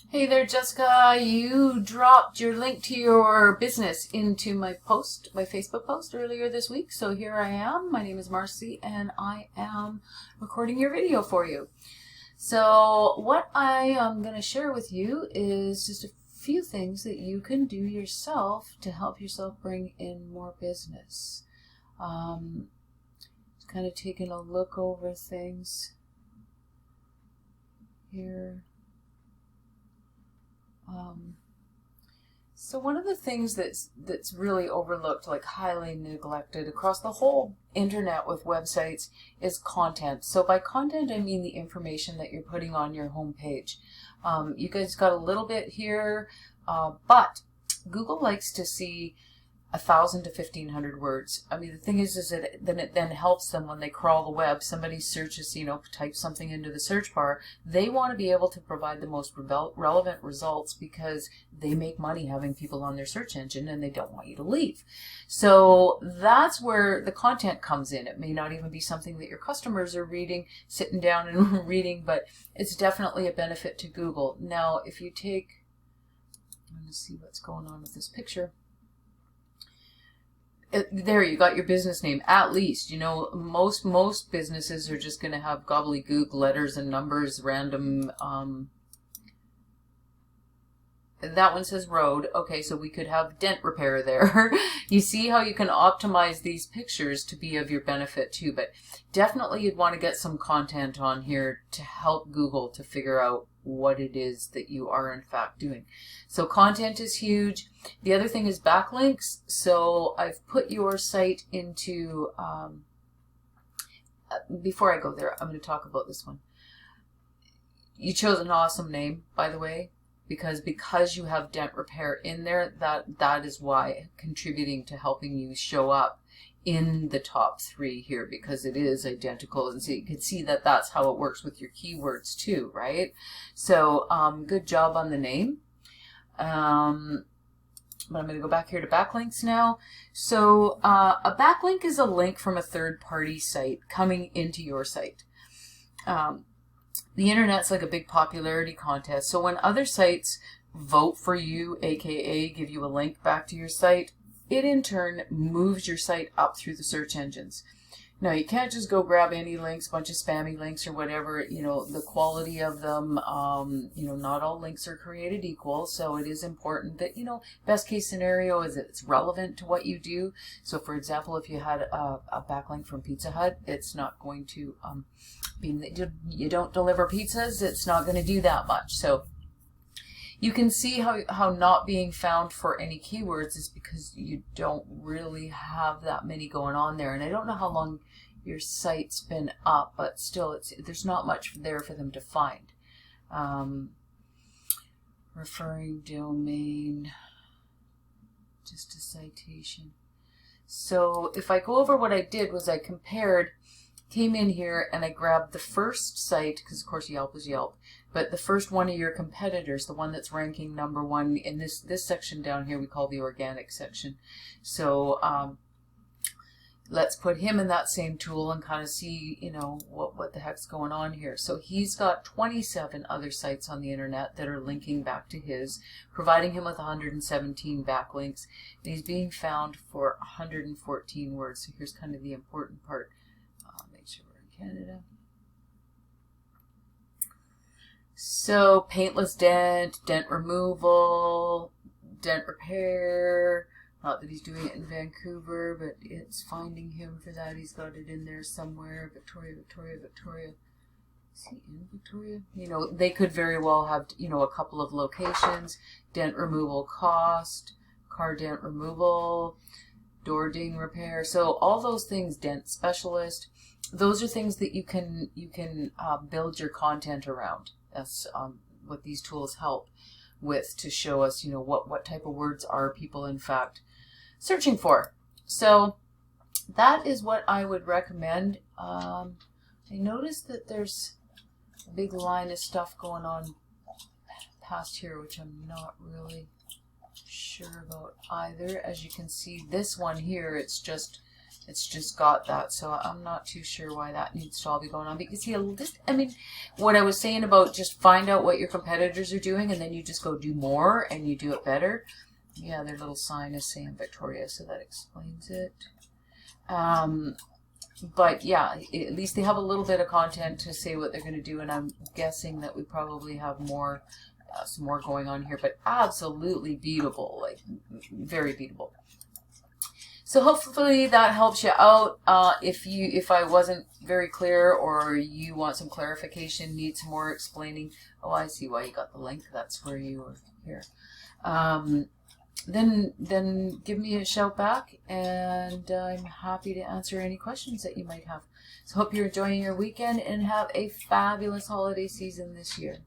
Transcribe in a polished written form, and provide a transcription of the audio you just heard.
Hey there, Jessica. You dropped your link to your business into my post, my Facebook post earlier this week. So here I am. My name is Marcy and I am recording your video for you. So what I am going to share with you is just a few things that you can do yourself to help yourself bring in more business. Kind of taking a look over things here. So one of the things that's really overlooked, like highly neglected across the whole internet with websites, is content. So by content, I mean the information that you're putting on your homepage. You guys got a little bit here, but Google likes to see 1,000 to 1,500 words. I mean, the thing is that it then helps them when they crawl the web. Somebody searches, types something into the search bar. They want to be able to provide the most relevant results because they make money having people on their search engine and they don't want you to leave. So that's where the content comes in. It may not even be something that your customers are reading, sitting down and reading, but it's definitely a benefit to Google. Now, if you take, I'm going to see what's going on with this picture. There, you got your business name. At least, most businesses are just going to have gobbledygook letters and numbers, random. That one says road. Okay, so we could have dent repair there. You see how you can optimize these pictures to be of your benefit too, but definitely you'd want to get some content on here to help Google to figure out what it is that you are in fact doing. So content is huge. The other thing is backlinks. So I've put your site into, before I go there, I'm going to talk about this one. You chose an awesome name, by the way, because you have dent repair in there, that is why, contributing to helping you show up in the top 3 here, because it is identical, and so you can see that that's how it works with your keywords too, right? So good job on the name. But I'm going to go back here to backlinks now. So a backlink is a link from a third-party site coming into your site. The internet's like a big popularity contest. So when other sites vote for you, aka give you a link back to your site, it in turn moves your site up through the search engines. Now, you can't just go grab any links, bunch of spammy links or whatever, the quality of them, not all links are created equal. So it is important that, best case scenario is that it's relevant to what you do. So for example, if you had a backlink from Pizza Hut, it's not going to, being that you don't deliver pizzas, it's not going to do that much. So you can see how not being found for any keywords is because you don't really have that many going on there. And I don't know how long your site's been up, but still, there's not much there for them to find. Referring domain, just a citation. So if I go over what I did was I came in here and I grabbed the first site, because of course Yelp is Yelp, but the first one of your competitors, the one that's ranking #1 in this section down here we call the organic section. So let's put him in that same tool and kind of see, what the heck's going on here. So he's got 27 other sites on the internet that are linking back to his, providing him with 117 backlinks. And he's being found for 114 words. So here's kind of the important part. Make sure we're in Canada. So paintless dent, dent removal, dent repair. Not that he's doing it in Vancouver, but it's finding him for that. He's got it in there somewhere. Victoria. Is he in Victoria? They could very well have, a couple of locations. Dent removal cost, car dent removal, door ding repair. So all those things, dent specialist. Those are things that you can build your content around. That's what these tools help with, to show us, what type of words are people in fact searching for. So that is what I would recommend. I noticed that there's a big line of stuff going on past here, which I'm not really sure about either. As you can see, this one here, it's just It's just got that, so I'm not too sure why that needs to all be going on. Because I mean, what I was saying about just find out what your competitors are doing, and then you just go do more, and you do it better. Yeah, their little sign is saying Victoria, so that explains it. But yeah, at least they have a little bit of content to say what they're going to do, and I'm guessing that we probably have more, some more going on here, but absolutely beatable, like very beatable. So hopefully that helps you out. If I wasn't very clear, or you want some clarification, need some more explaining. Oh, I see why you got the link. That's where you were here. Then give me a shout back, and I'm happy to answer any questions that you might have. So hope you're enjoying your weekend, and have a fabulous holiday season this year.